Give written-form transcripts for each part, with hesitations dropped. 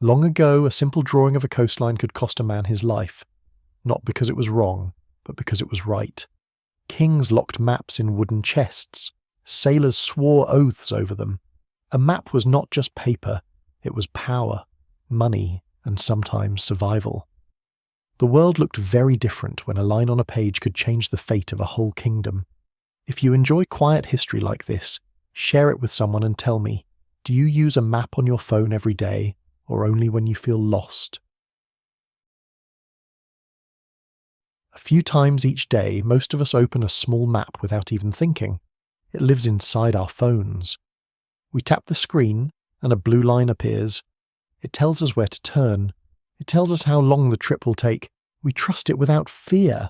Long ago, a simple drawing of a coastline could cost a man his life, not because it was wrong, but because it was right. Kings locked maps in wooden chests. Sailors swore oaths over them. A map was not just paper, it was power, money, and sometimes survival. The world looked very different when a line on a page could change the fate of a whole kingdom. If you enjoy quiet history like this, share it with someone and tell me, do you use a map on your phone every day, or only when you feel lost? A few times each day, most of us open a small map without even thinking. It lives inside our phones. We tap the screen, and a blue line appears. It tells us where to turn. It tells us how long the trip will take. We trust it without fear.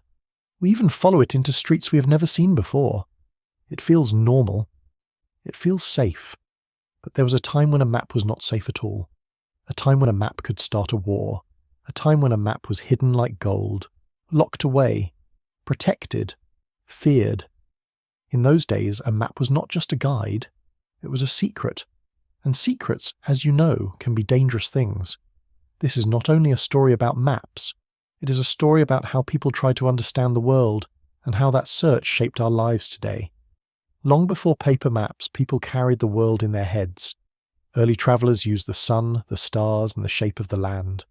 We even follow it into streets we have never seen before. It feels normal. It feels safe. But there was a time when a map was not safe at all. A time when a map could start a war. A time when a map was hidden like gold. Locked away. Protected. Feared. In those days, a map was not just a guide. It was a secret. And secrets, as you know, can be dangerous things. This is not only a story about maps. It is a story about how people tried to understand the world and how that search shaped our lives today. Long before paper maps, people carried the world in their heads. Early travellers used the sun, the stars, and the shape of the land.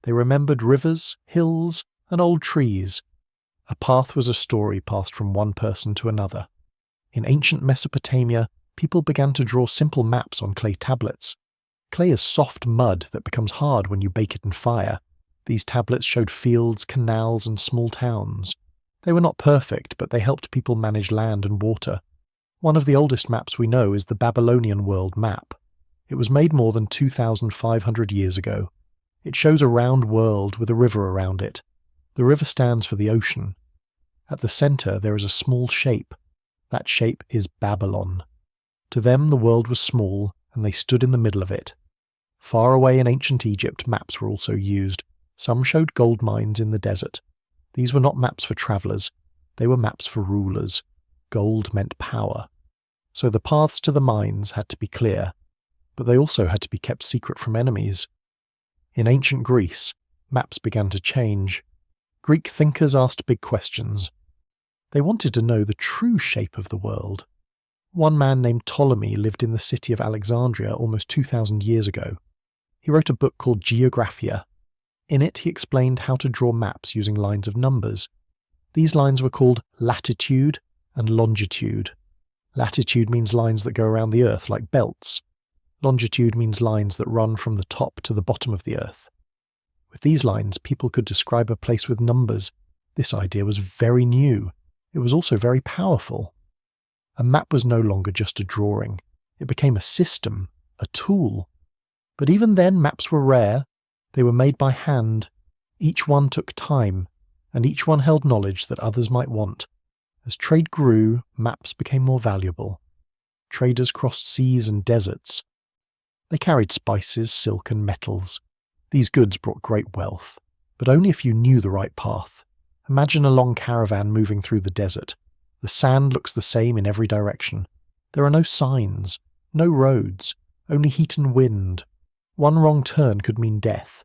They remembered rivers, hills, and old trees. A path was a story passed from one person to another. In ancient Mesopotamia, people began to draw simple maps on clay tablets. Clay is soft mud that becomes hard when you bake it in fire. These tablets showed fields, canals, and small towns. They were not perfect, but they helped people manage land and water. One of the oldest maps we know is the Babylonian world map. It was made more than 2,500 years ago. It shows a round world with a river around it. The river stands for the ocean. At the centre there is a small shape. That shape is Babylon. To them the world was small, and they stood in the middle of it. Far away in ancient Egypt, maps were also used. Some showed gold mines in the desert. These were not maps for travellers. They were maps for rulers. Gold meant power. So the paths to the mines had to be clear, but they also had to be kept secret from enemies. In ancient Greece, maps began to change. Greek thinkers asked big questions. They wanted to know the true shape of the world. One man named Ptolemy lived in the city of Alexandria almost 2,000 years ago. He wrote a book called Geographia. In it, he explained how to draw maps using lines of numbers. These lines were called latitude and longitude. Latitude means lines that go around the Earth like belts. Longitude means lines that run from the top to the bottom of the Earth. With these lines, people could describe a place with numbers. This idea was very new. It was also very powerful. A map was no longer just a drawing. It became a system, a tool. But even then, maps were rare. They were made by hand. Each one took time, and each one held knowledge that others might want. As trade grew, maps became more valuable. Traders crossed seas and deserts. They carried spices, silk, and metals. These goods brought great wealth, but only if you knew the right path. Imagine a long caravan moving through the desert. The sand looks the same in every direction. There are no signs, no roads, only heat and wind. One wrong turn could mean death.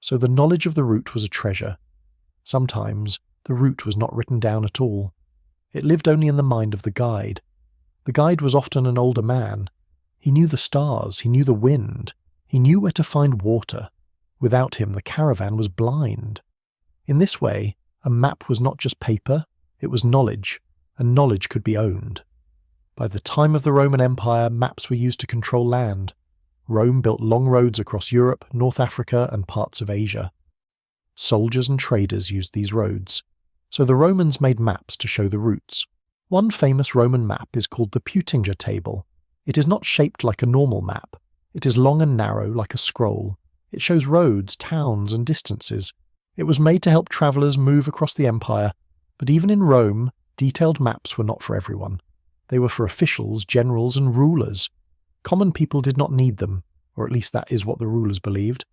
So the knowledge of the route was a treasure. Sometimes the route was not written down at all. It lived only in the mind of the guide. The guide was often an older man. He knew the stars, he knew the wind, he knew where to find water. Without him, the caravan was blind. In this way, a map was not just paper, it was knowledge, and knowledge could be owned. By the time of the Roman Empire, maps were used to control land. Rome built long roads across Europe, North Africa, and parts of Asia. Soldiers and traders used these roads. So the Romans made maps to show the routes. One famous Roman map is called the Putinger table. It is not shaped like a normal map. It is long and narrow like a scroll. It shows roads, towns, and distances. It was made to help travellers move across the empire, but even in Rome, detailed maps were not for everyone. They were for officials, generals, and rulers. Common people did not need them, or at least that is what the rulers believed.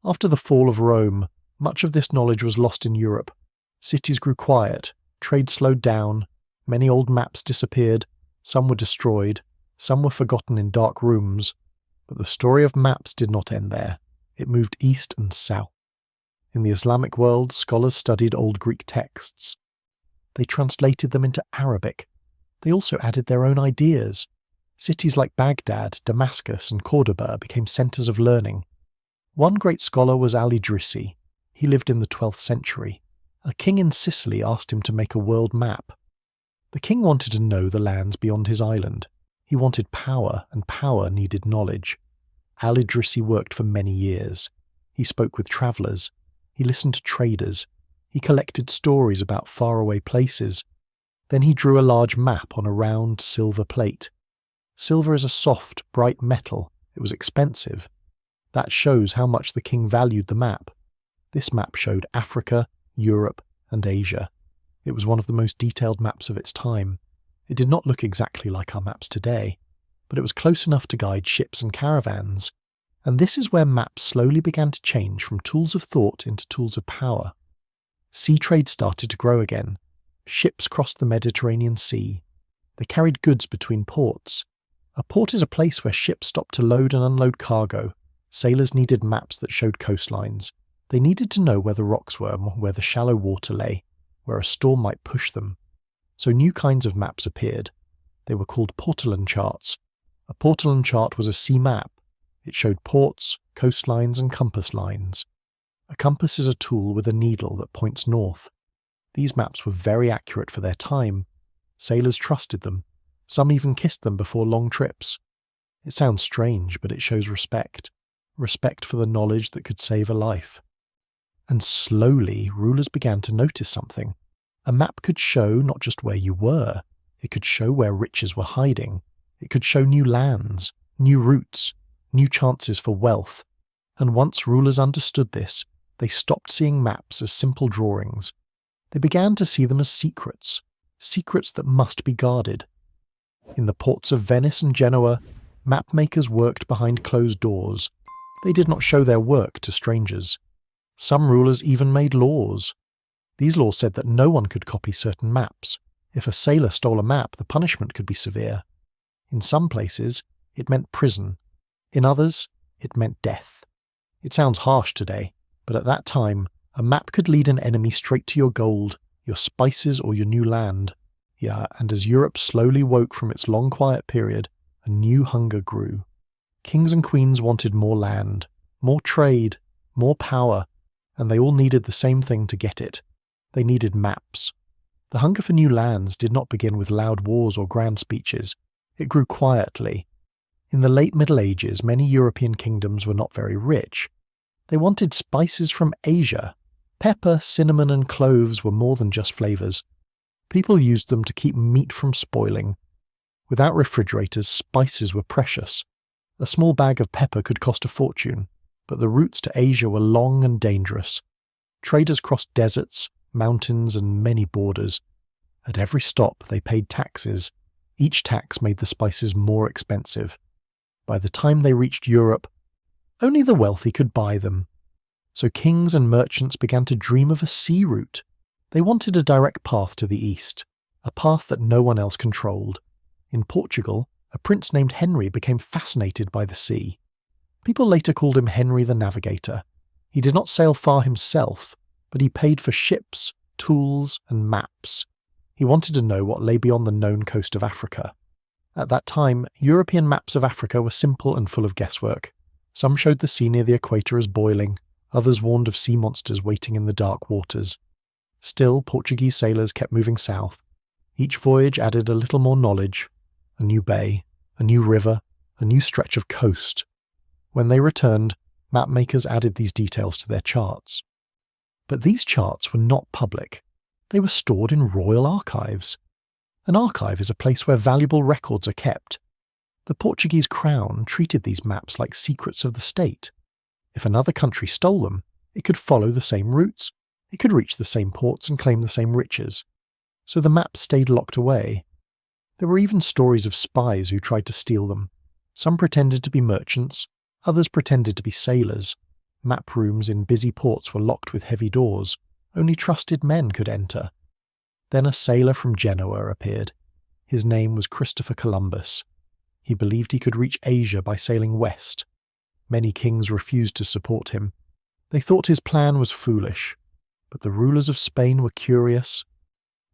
After the fall of Rome, much of this knowledge was lost in Europe. Cities grew quiet, trade slowed down, many old maps disappeared, some were destroyed, some were forgotten in dark rooms. But the story of maps did not end there. It moved east and south. In the Islamic world, scholars studied Old Greek texts. They translated them into Arabic. They also added their own ideas. Cities like Baghdad, Damascus, and Cordoba became centres of learning. One great scholar was al-Idrisi. He lived in the 12th century. A king in Sicily asked him to make a world map. The king wanted to know the lands beyond his island. He wanted power, and power needed knowledge. Al-Idrisi worked for many years. He spoke with travellers. He listened to traders. He collected stories about faraway places. Then he drew a large map on a round silver plate. Silver is a soft, bright metal. It was expensive. That shows how much the king valued the map. This map showed Africa, Europe, and Asia. It was one of the most detailed maps of its time. It did not look exactly like our maps today, but it was close enough to guide ships and caravans. And this is where maps slowly began to change from tools of thought into tools of power. Sea trade started to grow again. Ships crossed the Mediterranean Sea. They carried goods between ports. A port is a place where ships stopped to load and unload cargo. Sailors needed maps that showed coastlines. They needed to know where the rocks were, where the shallow water lay, where a storm might push them. So new kinds of maps appeared. They were called portolan charts. A portolan chart was a sea map. It showed ports, coastlines, and compass lines. A compass is a tool with a needle that points north. These maps were very accurate for their time. Sailors trusted them. Some even kissed them before long trips. It sounds strange, but it shows respect. Respect for the knowledge that could save a life. And slowly, rulers began to notice something. A map could show not just where you were. It could show where riches were hiding. It could show new lands, new routes, new chances for wealth. And once rulers understood this, they stopped seeing maps as simple drawings. They began to see them as secrets, secrets that must be guarded. In the ports of Venice and Genoa, map makers worked behind closed doors. They did not show their work to strangers. Some rulers even made laws. These laws said that no one could copy certain maps. If a sailor stole a map, the punishment could be severe. In some places, it meant prison. In others, it meant death. It sounds harsh today, but at that time, a map could lead an enemy straight to your gold, your spices, or your new land. Yeah, and as Europe slowly woke from its long quiet period, a new hunger grew. Kings and queens wanted more land, more trade, more power, and they all needed the same thing to get it. They needed maps. The hunger for new lands did not begin with loud wars or grand speeches. It grew quietly. In the late Middle Ages, many European kingdoms were not very rich. They wanted spices from Asia. Pepper, cinnamon, and cloves were more than just flavours. People used them to keep meat from spoiling. Without refrigerators, spices were precious. A small bag of pepper could cost a fortune, but the routes to Asia were long and dangerous. Traders crossed deserts, mountains, and many borders. At every stop, they paid taxes. Each tax made the spices more expensive. By the time they reached Europe, only the wealthy could buy them. So kings and merchants began to dream of a sea route. They wanted a direct path to the east, a path that no one else controlled. In Portugal, a prince named Henry became fascinated by the sea. People later called him Henry the Navigator. He did not sail far himself, but he paid for ships, tools, and maps. He wanted to know what lay beyond the known coast of Africa. At that time, European maps of Africa were simple and full of guesswork. Some showed the sea near the equator as boiling, others warned of sea monsters waiting in the dark waters. Still, Portuguese sailors kept moving south. Each voyage added a little more knowledge, a new bay, a new river, a new stretch of coast. When they returned, map makers added these details to their charts. But these charts were not public. They were stored in royal archives. An archive is a place where valuable records are kept. The Portuguese crown treated these maps like secrets of the state. If another country stole them, it could follow the same routes. It could reach the same ports and claim the same riches. So the maps stayed locked away. There were even stories of spies who tried to steal them. Some pretended to be merchants, others pretended to be sailors. Map rooms in busy ports were locked with heavy doors. Only trusted men could enter. Then a sailor from Genoa appeared. His name was Christopher Columbus. He believed he could reach Asia by sailing west. Many kings refused to support him. They thought his plan was foolish, but the rulers of Spain were curious.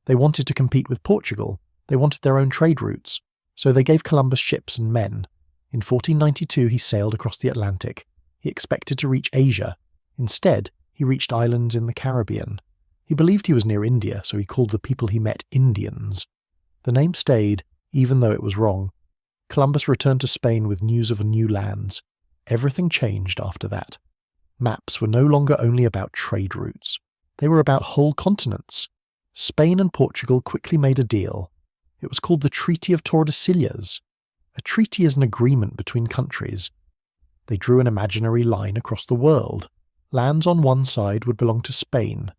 They wanted to compete with Portugal. They wanted their own trade routes, so they gave Columbus ships and men. In 1492 he sailed across the Atlantic. He expected to reach Asia. Instead, he reached islands in the Caribbean. He believed he was near India, so he called the people he met Indians. The name stayed, even though it was wrong. Columbus returned to Spain with news of new lands. Everything changed after that. Maps were no longer only about trade routes. They were about whole continents. Spain and Portugal quickly made a deal. It was called the Treaty of Tordesillas. A treaty is an agreement between countries. They drew an imaginary line across the world. Lands on one side would belong to Spain.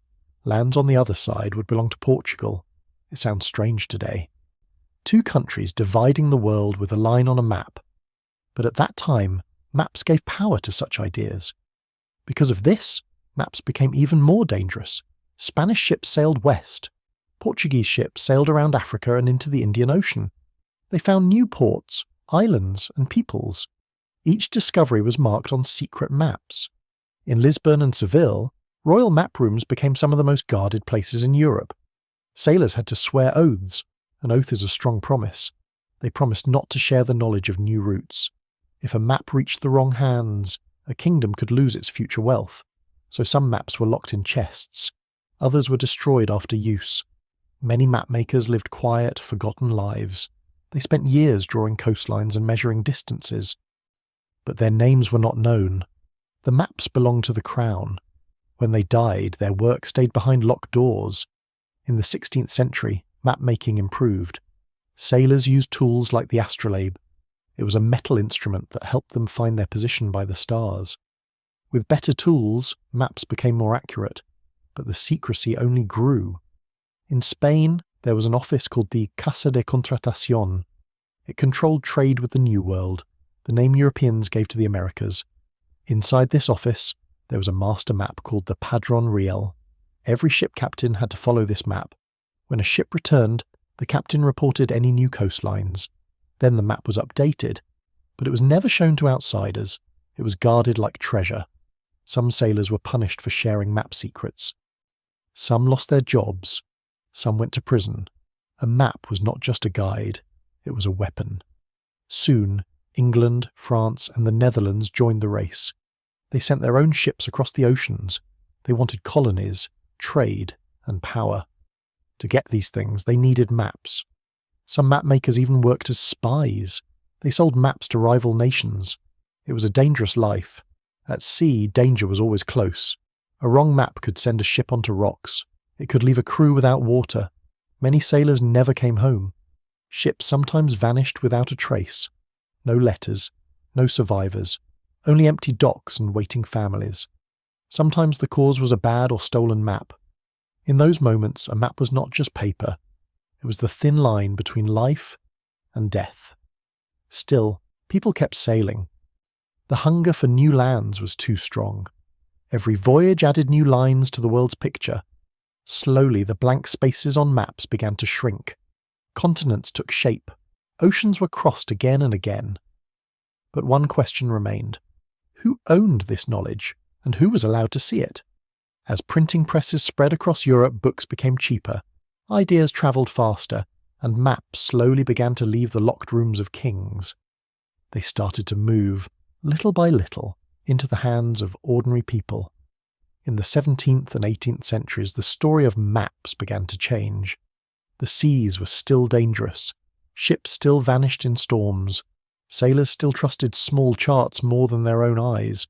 Lands on the other side would belong to Portugal. It sounds strange today. Two countries dividing the world with a line on a map. But at that time, maps gave power to such ideas. Because of this, maps became even more dangerous. Spanish ships sailed west. Portuguese ships sailed around Africa and into the Indian Ocean. They found new ports, islands, and peoples. Each discovery was marked on secret maps. In Lisbon and Seville, royal map rooms became some of the most guarded places in Europe. Sailors had to swear oaths. An oath is a strong promise. They promised not to share the knowledge of new routes. If a map reached the wrong hands, a kingdom could lose its future wealth. So some maps were locked in chests. Others were destroyed after use. Many mapmakers lived quiet, forgotten lives. They spent years drawing coastlines and measuring distances. But their names were not known. The maps belonged to the crown. When they died, their work stayed behind locked doors. In the 16th century, map-making improved. Sailors used tools like the astrolabe. It was a metal instrument that helped them find their position by the stars. With better tools, maps became more accurate, but the secrecy only grew. In Spain, there was an office called the Casa de Contratación. It controlled trade with the New World, the name Europeans gave to the Americas. Inside this office, there was a master map called the Padrón Real. Every ship captain had to follow this map. When a ship returned, the captain reported any new coastlines. Then the map was updated, but it was never shown to outsiders. It was guarded like treasure. Some sailors were punished for sharing map secrets. Some lost their jobs. Some went to prison. A map was not just a guide, it was a weapon. Soon, England, France, and the Netherlands joined the race. They sent their own ships across the oceans. They wanted colonies, trade, and power. To get these things, they needed maps. Some mapmakers even worked as spies. They sold maps to rival nations. It was a dangerous life. At sea, danger was always close. A wrong map could send a ship onto rocks. It could leave a crew without water. Many sailors never came home. Ships sometimes vanished without a trace. No letters, no survivors, only empty docks and waiting families. Sometimes the cause was a bad or stolen map. In those moments, a map was not just paper. It was the thin line between life and death. Still, people kept sailing. The hunger for new lands was too strong. Every voyage added new lines to the world's picture. Slowly, the blank spaces on maps began to shrink. Continents took shape. Oceans were crossed again and again. But one question remained. Who owned this knowledge, and who was allowed to see it? As printing presses spread across Europe, books became cheaper. Ideas travelled faster, and maps slowly began to leave the locked rooms of kings. They started to move, little by little, into the hands of ordinary people. In the 17th and 18th centuries, the story of maps began to change. The seas were still dangerous. Ships still vanished in storms. Sailors still trusted small charts more than their own eyes.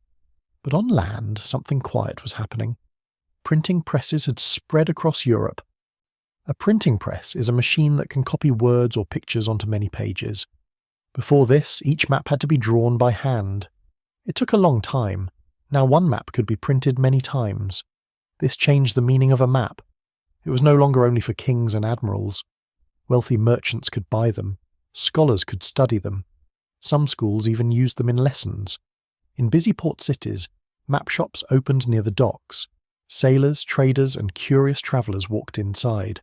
But on land, something quiet was happening. Printing presses had spread across Europe. A printing press is a machine that can copy words or pictures onto many pages. Before this, each map had to be drawn by hand. It took a long time. Now one map could be printed many times. This changed the meaning of a map. It was no longer only for kings and admirals. Wealthy merchants could buy them. Scholars could study them. Some schools even used them in lessons. In busy port cities, map shops opened near the docks. Sailors, traders, and curious travellers walked inside.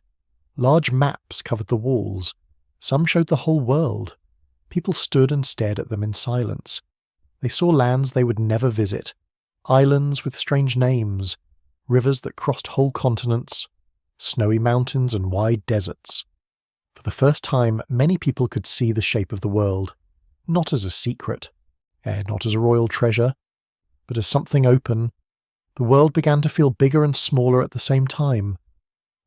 Large maps covered the walls. Some showed the whole world. People stood and stared at them in silence. They saw lands they would never visit, islands with strange names, rivers that crossed whole continents, snowy mountains and wide deserts. For the first time, many people could see the shape of the world, not as a secret, not as a royal treasure, but as something open. The world began to feel bigger and smaller at the same time.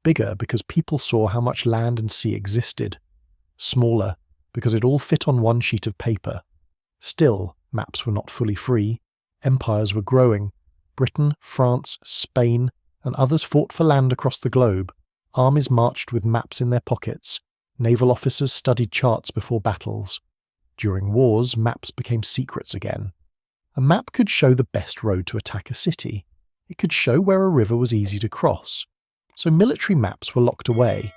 Bigger because people saw how much land and sea existed. Smaller because it all fit on one sheet of paper. Still, maps were not fully free. Empires were growing. Britain, France, Spain, and others fought for land across the globe. Armies marched with maps in their pockets. Naval officers studied charts before battles. During wars, maps became secrets again. A map could show the best road to attack a city. It could show where a river was easy to cross. So military maps were locked away.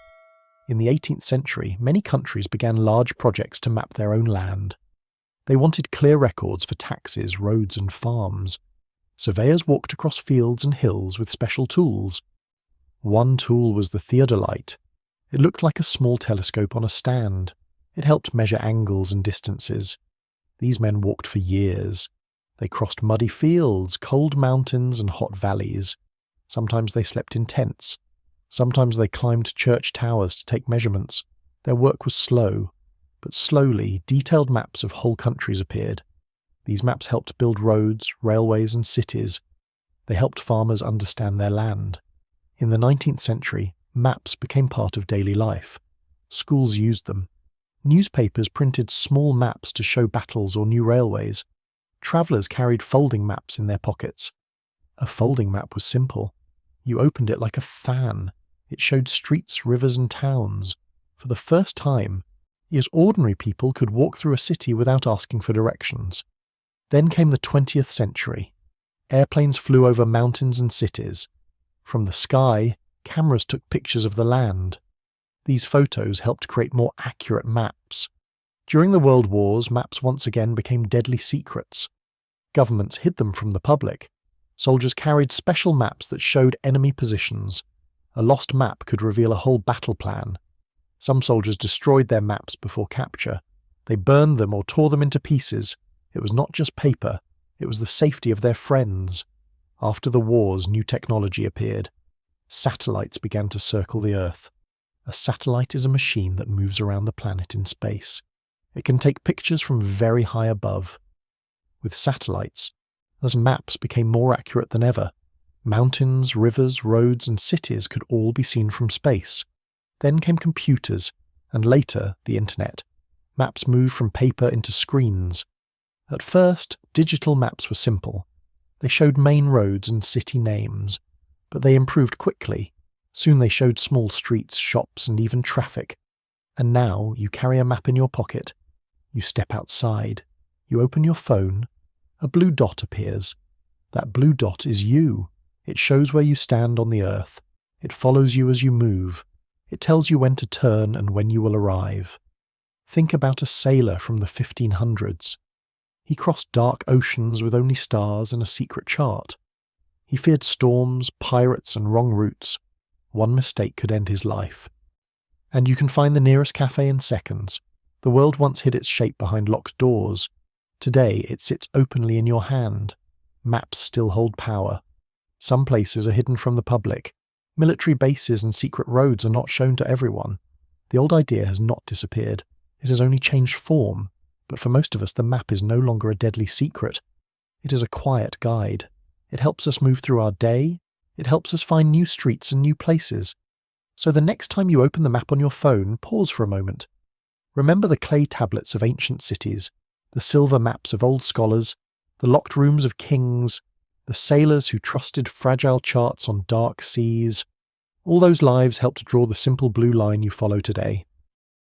In the 18th century, many countries began large projects to map their own land. They wanted clear records for taxes, roads and farms. Surveyors walked across fields and hills with special tools. One tool was the theodolite. It looked like a small telescope on a stand. It helped measure angles and distances. These men walked for years. They crossed muddy fields, cold mountains and hot valleys. Sometimes they slept in tents. Sometimes they climbed church towers to take measurements. Their work was slow, but slowly detailed maps of whole countries appeared. These maps helped build roads, railways and cities. They helped farmers understand their land. In the 19th century, maps became part of daily life. Schools used them. Newspapers printed small maps to show battles or new railways. Travellers carried folding maps in their pockets. A folding map was simple. You opened it like a fan. It showed streets, rivers and towns. For the first time, ordinary people could walk through a city without asking for directions. Then came the 20th century. Airplanes flew over mountains and cities. From the sky, cameras took pictures of the land. These photos helped create more accurate maps. During the World Wars, maps once again became deadly secrets. Governments hid them from the public. Soldiers carried special maps that showed enemy positions. A lost map could reveal a whole battle plan. Some soldiers destroyed their maps before capture. They burned them or tore them into pieces. It was not just paper, it was the safety of their friends. After the wars, new technology appeared. Satellites began to circle the Earth. A satellite is a machine that moves around the planet in space. It can take pictures from very high above. With satellites, as maps became more accurate than ever, mountains, rivers, roads and cities could all be seen from space. Then came computers, and later the internet. Maps moved from paper into screens. At first, digital maps were simple. They showed main roads and city names, but they improved quickly. Soon they showed small streets, shops and even traffic. And now you carry a map in your pocket. You step outside. You open your phone. A blue dot appears. That blue dot is you. It shows where you stand on the earth. It follows you as you move. It tells you when to turn and when you will arrive. Think about a sailor from the 1500s. He crossed dark oceans with only stars and a secret chart. He feared storms, pirates and wrong routes. One mistake could end his life. And you can find the nearest cafe in seconds. The world once hid its shape behind locked doors. Today it sits openly in your hand. Maps still hold power. Some places are hidden from the public. Military bases and secret roads are not shown to everyone. The old idea has not disappeared. It has only changed form. But for most of us, the map is no longer a deadly secret. It is a quiet guide. It helps us move through our day. It helps us find new streets and new places. So the next time you open the map on your phone, pause for a moment. Remember the clay tablets of ancient cities, the silver maps of old scholars, the locked rooms of kings, the sailors who trusted fragile charts on dark seas. All those lives helped draw the simple blue line you follow today.